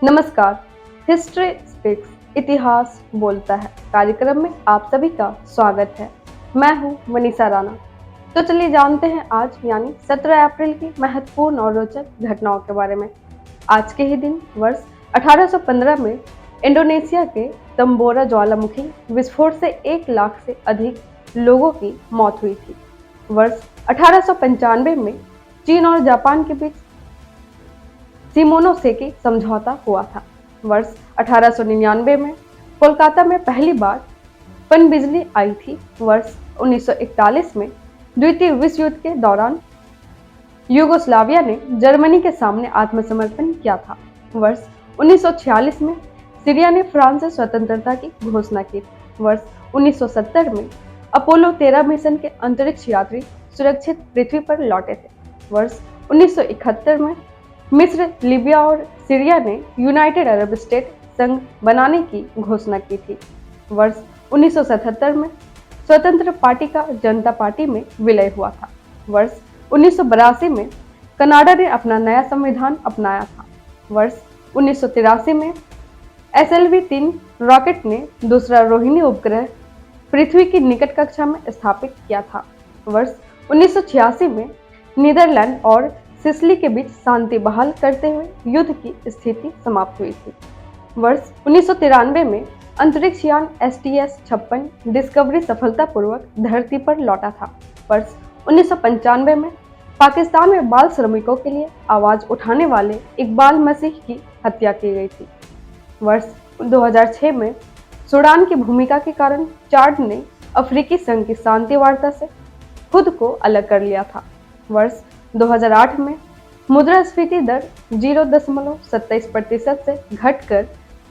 नमस्कार। History speaks इतिहास बोलता है कार्यक्रम में आप सभी का स्वागत है। मैं हूं मनीषा राणा। तो चलिए जानते हैं आज यानी 17 अप्रैल की महत्वपूर्ण और रोचक घटनाओं के बारे में। आज के ही दिन वर्ष 1815 में इंडोनेशिया के तंबोरा ज्वालामुखी विस्फोट से 1 लाख से अधिक लोगों की मौत हुई थी। वर्ष 1895 में चीन और जापान के बीच शिमोनोसेकी समझौता हुआ था। वर्ष 1899 में कोलकाता में पहली बार पनबिजली आई थी। वर्ष 1941 में द्वितीय विश्व युद्ध के दौरान यूगोस्लाविया ने जर्मनी के सामने आत्मसमर्पण किया था। वर्ष 1946 में सीरिया ने फ्रांस से स्वतंत्रता की घोषणा की। वर्ष 1970 में अपोलो 13 मिशन के अंतरिक्ष यात्री सुरक्षित पृथ्वी पर लौटे थे। वर्ष 1971 में मिस्र, लीबिया और सीरिया ने यूनाइटेड अरब स्टेट संघ बनाने की घोषणा की थी। वर्ष 1977 में स्वतंत्र पार्टी का जनता पार्टी में विलय हुआ था। वर्ष 1982 में कनाडा ने अपना नया संविधान अपनाया था। वर्ष 1983 में SLV-3 रॉकेट ने दूसरा रोहिणी उपग्रह पृथ्वी की निकट कक्षा में स्थापित किया था। वर्ष 1986 में नीदरलैंड और सिसिली के बीच शांति बहाल करते हुए युद्ध की स्थिति समाप्त हुई थी। वर्ष 1993 में अंतरिक्ष यान STS-56 डिस्कवरी सफलतापूर्वक धरती पर लौटा था। वर्ष 1995 में पाकिस्तान में बाल श्रमिकों के लिए आवाज उठाने वाले इकबाल मसीह की हत्या की गई थी। वर्ष 2006 में सूडान की भूमिका के कारण चाड ने अफ्रीकी संघ की शांति वार्ता से खुद को अलग कर लिया था। वर्ष 2008 में मुद्रास्फीति दर 0.27% से घटकर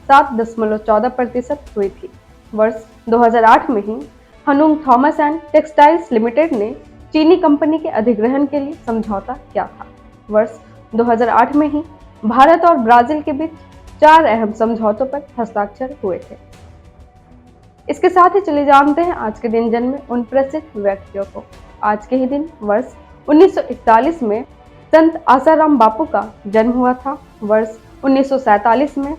7.14% हुई थी। वर्ष 2008 में ही हनुंग थॉमस एंड टेक्सटाइल्स लिमिटेड ने चीनी कंपनी के अधिग्रहण के लिए समझौता किया था। वर्ष 2008 में ही भारत और ब्राजील के बीच 4 अहम समझौतों पर हस्ताक्षर हुए थे। इसके साथ ही चले जानते हैं आज के दिन जन्मे उन प्रसिद्ध व्यक्तियों को। आज के ही दिन वर्ष 1941 में संत आसाराम बापू का जन्म हुआ था। वर्ष 1947 में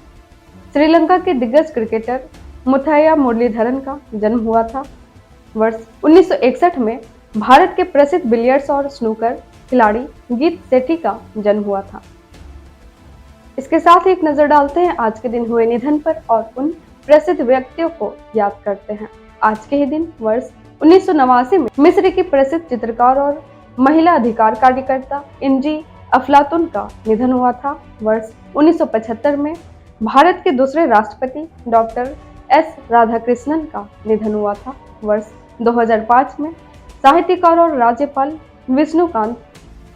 श्रीलंका के दिग्गज क्रिकेटर मुथैया मुरलीधरन का जन्म हुआ था। वर्ष 1961 में भारत के प्रसिद्ध बिलियर्ड्स और स्नूकर खिलाड़ी गीत सेठी का जन्म हुआ था। इसके साथ ही एक नजर डालते हैं आज के दिन हुए निधन पर और उन प्रसिद्ध व्यक्तियों को याद करते हैं। आज के ही दिन वर्ष 1989 में मिस्र की प्रसिद्ध चित्रकार और महिला अधिकार कार्यकर्ता इंजी अफलातुन का निधन हुआ था। वर्ष 1975 में भारत के दूसरे राष्ट्रपति डॉक्टर S राधाकृष्णन का निधन हुआ था। वर्ष 2005 में साहित्यकार और राज्यपाल विष्णुकांत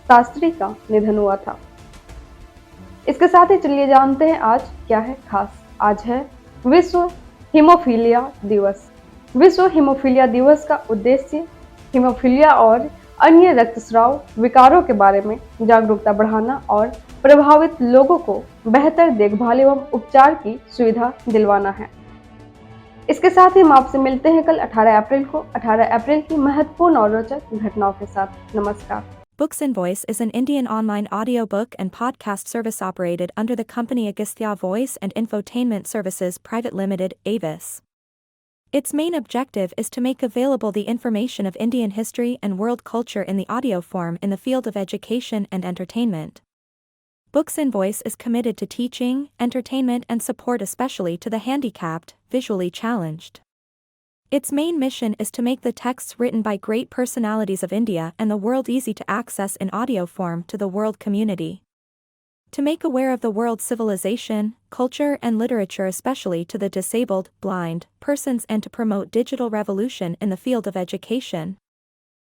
शास्त्री का निधन हुआ था। इसके साथ ही चलिए जानते हैं आज क्या है खास। आज है विश्व हीमोफीलिया दिवस। विश्व हीमोफीलिया दिवस का उद्देश्य हीमोफीलिया और अन्य रक्तस्राव विकारों के बारे में जागरूकता बढ़ाना और प्रभावित लोगों को बेहतर देखभाल एवं उपचार की सुविधा दिलवाना है। इसके साथ ही हम आपसे मिलते हैं कल 18 अप्रैल को 18 अप्रैल की महत्वपूर्ण और रोचक घटनाओं के साथ। नमस्कार। Books and Voice is an Indian online audiobook and podcast service operated under the company Agastya Voice and Infotainment Services Private Limited, Avis. Its main objective is to make available the information of Indian history and world culture in the audio form in the field of education and entertainment. Books and Voice is committed to teaching, entertainment and support especially to the handicapped, visually challenged. Its main mission is to make the texts written by great personalities of India and the world easy to access in audio form to the world community. To make aware of the world's civilization, culture and literature especially to the disabled, blind, persons and to promote digital revolution in the field of education.